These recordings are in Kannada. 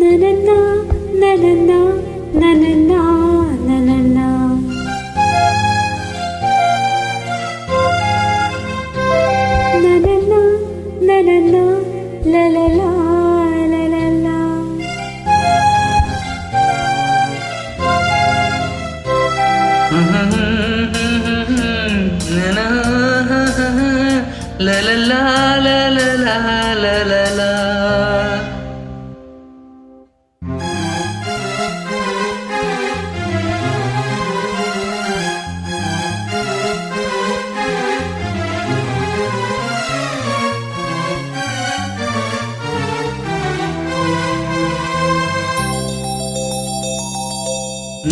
ನನನ್ನ ನನನ್ನ ನನನ್ನ ನನನ್ನ ನನನ್ನ ನನನ್ನ ಲಲಲ ಲಲಲ ಲಲಲ ಲಲಲ ಲಲಲ.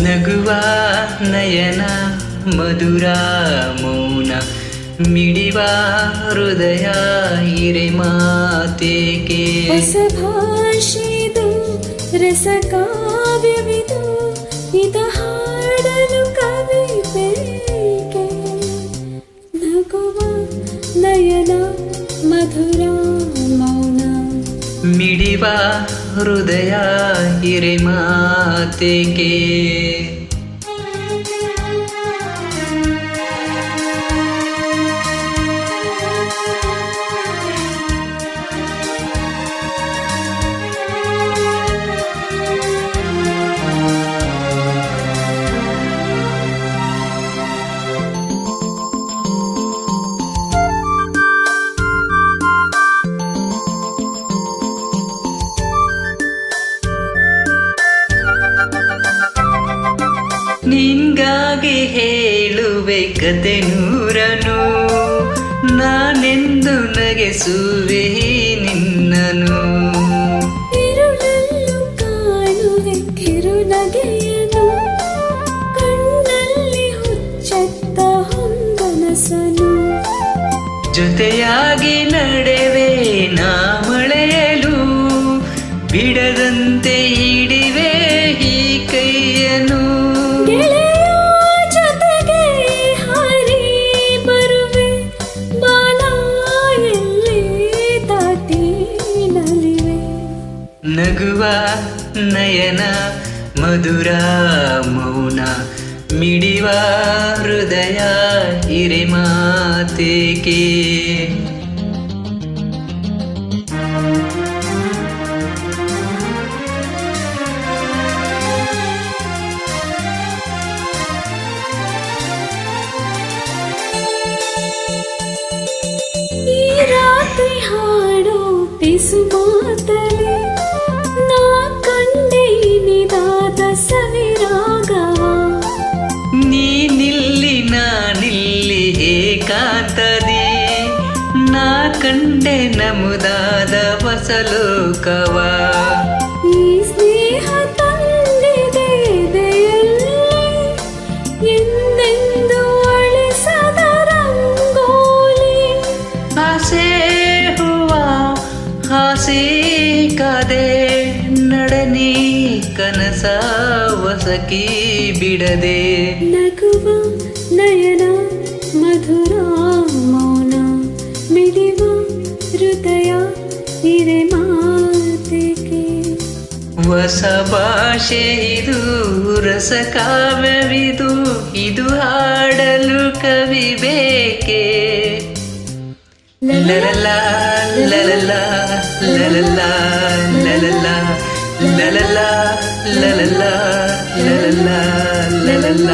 ನಗುವ ನಯನ ಮಧುರ ಮೌನ ಮಿಡಿವ ಹೃದಯ ಹಿರೆ ಮಾತೇಕೆ. ಹೊಸ ಭಾಷೆದು ರಸ ಕಾವ್ಯವಿದು ಇದ ಹಾಡಲು ಕವಿ ಬೇಕೆ. ನಗುವ ನಯನ ಮಧುರ ಮೌನ ಮಿಡಿವ ಹೃದಯ ಹಿರೆ ಮಾತೇಕೆ. ನಿನ್ಗಾಗಿ ಹೇಳುವೆ ಕತೆ ನೂರನು, ನಾನೆಂದು ನಗೆಸುವೆ ನಿನ್ನನು. ഇരുളಲ್ಲೂ ಕಾಣುವೆ ಕಿರುನಗೆಯನು, ಕಣ್ಣಲ್ಲಿ ಹುಚ್ಚೆತ್ತ ಹೊಂಗನಸನು. ಜೊತೆಯಾಗಿ ನಡೆವೆ ನಾ ಮಳೆಯಲು, ಬಿಡದಂತೆ ಹಿಡಿವೆ ಈ ಕೈಯನು. ಜೊತೆಗೆ ಹಾರಿ ಬರುವೆ ಬಾಲ ಎಲ್ಲಿ ದಾಟಿ ನಲಿವೆ. ನಗುವ ನಯನ ಮಧುರ ಮೌನ ಮಿಡಿವ ಹೃದಯ ಹಿರೆ ಮಾತೇಕೆ. ಈ ರಾತ್ರಿ ಹಾಡೋ ಪಿಸು ಮಾತಲೆ ನಾ ಕಂಡೆ ನಿದಾದ ಸವಿರಾಗವ. ನೀನಿಲ್ಲಿ ನಾನಿಲ್ಲಿ ಏಕಾಂತದಿ, ನಾ ಕಂಡೆ ನಮುದಾದ ಹೊಸಲೋಕವ. ಈ ಸ್ನೇಹ ತಂದಿದೆ ಎದೆಯಲ್ಲಿ ಎಂದೆಂದು ಅಳಿಸದ ರಂಗೋಲಿ. ಆಸೆ ಹೂವ ಆಸೆ ಕಾದೆ ನಡನಿ ಕನಸ ವಸಕಿ ಬಿಡದೆ. ನಗುವ ನಯನ ಮಧುರ ಮೌನ ಮಿಡಿವ ಹೃದಯ ಹಿರೆ ಮಾತಿಗೆ. ಹೊಸ ಭಾಷೆ ಇದು ರಸ ಕಾವ್ಯವಿದು, ಇದು ಹಾಡಲು ಕವಿ ಬೇಕೆ. ಲಲಲ ಲಲಲ ಲಲಲ ಲಲಲ ಲಲಲ ಲಲಲ ಲಲಲ ಲಲಲ.